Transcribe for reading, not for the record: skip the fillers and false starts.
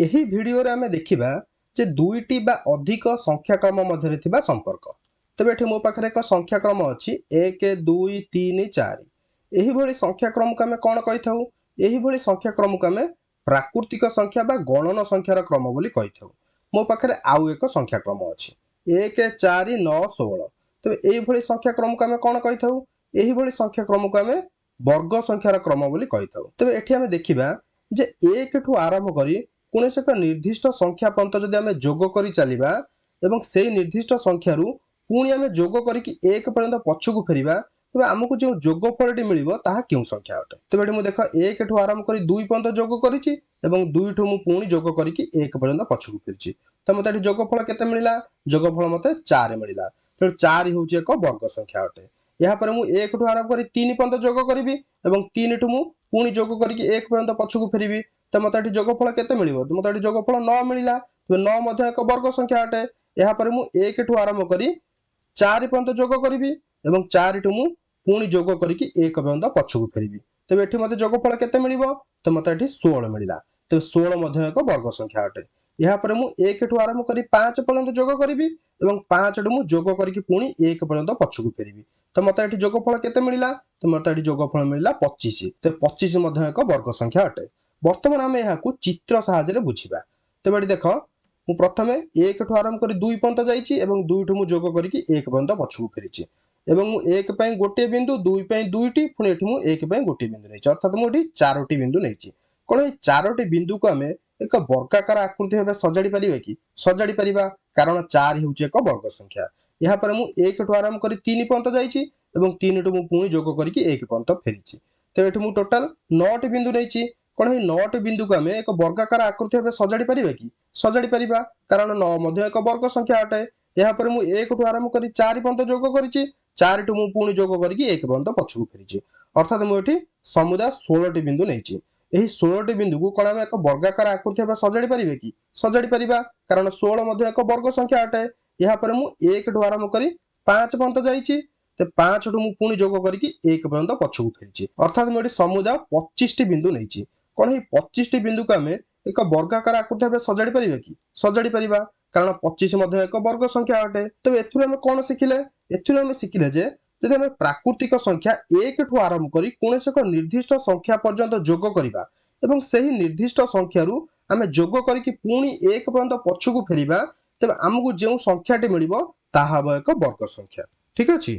ଏହି ଭିଡ଼ିଓରେ ଆମେ ଦେଖିବା ଯେ ଦୁଇଟି ବା ଅଧିକ ସଂଖ୍ୟାକ୍ରମ ମଧ୍ୟରେ ଥିବା ସମ୍ପର୍କ। ତେବେ ଏଠି ମୋ ପାଖରେ ଏକ ସଂଖ୍ୟାକ୍ରମ ଅଛି 1 2 3 4। ଏହିଭଳି ସଂଖ୍ୟାକ୍ରମକୁ ଆମେ କ'ଣ କହିଥାଉ? ଏହିଭଳି ସଂଖ୍ୟାକ୍ରମକୁ ଆମେ ପ୍ରାକୃତିକ ସଂଖ୍ୟା ବା ଗଣନ ସଂଖ୍ୟାର କ୍ରମ ବୋଲି କହିଥାଉ। ମୋ ପାଖରେ ଆଉ ଏକ ସଂଖ୍ୟାକ୍ରମ ଅଛି 1 4 9 16। ତେବେ ଏହିଭଳି ସଂଖ୍ୟାକ୍ରମକୁ ଆମେ କ'ଣ କହିଥାଉ? ଏହିଭଳି ସଂଖ୍ୟାକ୍ରମକୁ ଆମେ ବର୍ଗ ସଂଖ୍ୟାର କ୍ରମ ବୋଲି କହିଥାଉ। ତେବେ ଏଠି ଆମେ ଦେଖିବା ଯେ 1 ଠୁ ଆରମ୍ଭ କରି କୌଣସି ଏକ ନିର୍ଦ୍ଦିଷ୍ଟ ସଂଖ୍ୟା ପର୍ଯ୍ୟନ୍ତ ଯଦି ଆମେ ଯୋଗ କରି ଚାଲିବା ଏବଂ ସେହି ନିର୍ଦ୍ଦିଷ୍ଟ ସଂଖ୍ୟାରୁ ପୁଣି ଆମେ ଯୋଗ କରିକି 1 ପର୍ଯ୍ୟନ୍ତ ପଛକୁ ଫେରିବା, ତେବେ ଆମକୁ ଯେଉଁ ଯୋଗଫଳଟି ମିଳିବ ତାହା କେଉଁ ସଂଖ୍ୟା ଅଟେ? ତେବେ ଏଠି ମୁଁ ଦେଖ 1 ଠୁ ଆରମ୍ଭ କରି 2 ପର୍ଯ୍ୟନ୍ତ ଯୋଗ କରିଛି ଏବଂ 2 ଠୁ ମୁଁ ପୁଣି ଯୋଗ କରିକି 1 ପର୍ଯ୍ୟନ୍ତ ପଛକୁ ଫେରିଛି। ତ ମୋତେ ଏଠି ଯୋଗଫଳ କେତେ ମିଳିଲା? ଯୋଗଫଳ ମୋତେ 4 ମିଳିଲା। ତେଣୁ 4 ହେଉଛି ଏକ ବର୍ଗ ସଂଖ୍ୟା ଅଟେ। ଏହାପରେ ମୁଁ 1 ଠୁ ଆରମ୍ଭ କରି 3 ପର୍ଯ୍ୟନ୍ତ ଯୋଗ କରିବି ଏବଂ 3 ଠୁ ମୁଁ ପୁଣି ଯୋଗ କରିକି 1 ପର୍ଯ୍ୟନ୍ତ ପଛକୁ ଫେରିବି। ତ ମୋତେ ଏଠି ଯୋଗଫଳ କେତେ ମିଳିବ? ମୋତେ ଏଠି ଯୋଗଫଳ 9 ମିଳିଲା। ତେବେ 9 ମଧ୍ୟ ଏକ ବର୍ଗ ସଂଖ୍ୟା ଅଟେ। ଏହାପରେ ମୁଁ 1 ଠୁ ଆରମ୍ଭ କରି 4 ପର୍ଯ୍ୟନ୍ତ ଯୋଗ କରିବି ଏବଂ 4 ଠୁ ମୁଁ ପୁଣି ଯୋଗ କରିକି 1 ପର୍ଯ୍ୟନ୍ତ ପଛକୁ ଫେରିବି। ତେବେ ଏଠି ମୋତେ ଯୋଗଫଳ କେତେ ମିଳିବ? ତ ମୋତେ ଏଠି 16 ମିଳିଲା। ତେବେ 16 ମଧ୍ୟ ଏକ ବର୍ଗ ସଂଖ୍ୟା ଅଟେ। ଏହାପରେ ମୁଁ 1 ଠୁ ଆରମ୍ଭ କରି 5 ପର୍ଯ୍ୟନ୍ତ ଯୋଗ କରିବି ଏବଂ 5 ଠୁ ମୁଁ ଯୋଗ କରିକି ପୁଣି 1 ପର୍ଯ୍ୟନ୍ତ ପଛକୁ ଫେରିବି। ତ ମୋତେ ଏଠି ଯୋଗଫଳ କେତେ ମିଳିଲା? ତ ମୋତେ ଏଠି ଯୋଗଫଳ ମିଳିଲା 25। ତେବେ 25 ମଧ୍ୟ ଏକ ବର୍ଗ ସଂଖ୍ୟା ଅଟେ। ବର୍ତ୍ତମାନ ଆମେ ଏହାକୁ ଚିତ୍ର ସାହାଯ୍ୟରେ ବୁଝିବା। ତେବେ ଏଠି ଦେଖ, ମୁଁ ପ୍ରଥମେ 1 ଠୁ ଆରମ୍ଭ କରି 2 ପର୍ଯ୍ୟନ୍ତ ଯାଇଛି ଏବଂ 2 ଠୁ ମୁଁ ଯୋଗ କରିକି 1 ପର୍ଯ୍ୟନ୍ତ ପଛକୁ ଫେରିଛି ଏବଂ ମୁଁ 1 ପାଇଁ ଗୋଟିଏ ବିନ୍ଦୁ, 2 ପାଇଁ 2ଟି, ପୁଣି ଏଠି ମୁଁ 1 ପାଇଁ ଗୋଟିଏ ବିନ୍ଦୁ ନେଇଛି। ଅର୍ଥାତ୍ ମୁଁ ଏଠି 4ଟି ବିନ୍ଦୁ ନେଇଛି। କ'ଣ ଏହି 4ଟି ବିନ୍ଦୁକୁ ଆମେ ଏକ ବର୍ଗାକାର ଆକୃତି ଭାବେ ସଜାଡ଼ି ପାରିବା କି? ସଜାଡ଼ି ପାରିବା, କାରଣ 4 ହେଉଛି ଏକ ବର୍ଗ ସଂଖ୍ୟା। ଏହାପରେ ମୁଁ 1 ଠୁ ଆରମ୍ଭ କରି 3 ପର୍ଯ୍ୟନ୍ତ ଯାଇଛି ଏବଂ 3 ଠୁ ମୁଁ ପୁଣି ଯୋଗ କରିକି 1 ପର୍ଯ୍ୟନ୍ତ ଫେରିଛି। ତେବେ ଏଠି ମୁଁ ଟୋଟାଲ 9ଟି ବିନ୍ଦୁ ନେଇଛି। କ'ଣ ଏହି 9ଟି ବିନ୍ଦୁକୁ ଆମେ ଏକ ବର୍ଗାକାର ଆକୃତି ଭାବେ ସଜାଡ଼ି ପାରିବା କି? ସଜାଡ଼ି ପାରିବା, କାରଣ 9 ମଧ୍ୟ ଏକ ବର୍ଗ ସଂଖ୍ୟା ଅଟେ। ଏହାପରେ ମୁଁ 1 ଠୁ ଆରମ୍ଭ କରି 4 ପର୍ଯ୍ୟନ୍ତ ଯୋଗ କରିଛି। 4 ଠୁ ମୁଁ ପୁଣି ଯୋଗ କରିକି 1 ପର୍ଯ୍ୟନ୍ତ ପଛକୁ ଫେରିଛି। ଅର୍ଥାତ୍ ମୁଁ ଏଠି ସମୁଦାୟ 16ଟି ବିନ୍ଦୁ ନେଇଛି। ଏହି 16ଟି ବିନ୍ଦୁକୁ କ'ଣ ଆମେ ଏକ ବର୍ଗାକାର ଆକୃତି ଭାବେ ସଜାଡ଼ି ପାରିବେ କି? ସଜାଡ଼ି ପାରିବା, କାରଣ 16 ମଧ୍ୟ ଏକ ବର୍ଗ ସଂଖ୍ୟା ଅଟେ। ଏହାପରେ ମୁଁ 1 ଠୁ ଆରମ୍ଭ କରି 5 ପର୍ଯ୍ୟନ୍ତ ଯାଇଛି। 5 ଠୁ ମୁଁ ପୁଣି ଯୋଗ କରିକି 1 ପର୍ଯ୍ୟନ୍ତ ପଛକୁ ଫେରିଛି। ଅର୍ଥାତ୍ ମୁଁ ଏଠି ସମୁଦାୟ 25ଟି ବିନ୍ଦୁ ନେଇଛି। କ'ଣ ଏହି 25ଟି ବିନ୍ଦୁକୁ ଆମେ ଏକ ବର୍ଗାକାର ଆକୃତି ଭାବେ ସଜାଡ଼ି ପାରିବା କି? ସଜାଡ଼ି ପାରିବା, କାରଣ 25 ମଧ୍ୟ ଏକ ବର୍ଗ ସଂଖ୍ୟା ଅଟେ। ତେବେ ଏଥିରୁ ଆମେ କ'ଣ ଶିଖିଲେ? ଏଥିରୁ ଆମେ ଶିଖିଲେ ଯେ ଯଦି ଆମେ ପ୍ରାକୃତିକ ସଂଖ୍ୟା 1 ଠୁ ଆରମ୍ଭ କରି କୌଣସି ଏକ ନିର୍ଦ୍ଦିଷ୍ଟ ସଂଖ୍ୟା ପର୍ଯ୍ୟନ୍ତ ଯୋଗ କରିବା ଏବଂ ସେହି ନିର୍ଦ୍ଦିଷ୍ଟ ସଂଖ୍ୟାରୁ ଆମେ ଯୋଗ କରିକି ପୁଣି 1 ପର୍ଯ୍ୟନ୍ତ ପଛକୁ ଫେରିବା, ତେବେ ଆମକୁ ଯେଉଁ ସଂଖ୍ୟାଟି ମିଳିବ ତାହା ହେବ ଏକ ବର୍ଗ ସଂଖ୍ୟା। ଠିକ୍ ଅଛି?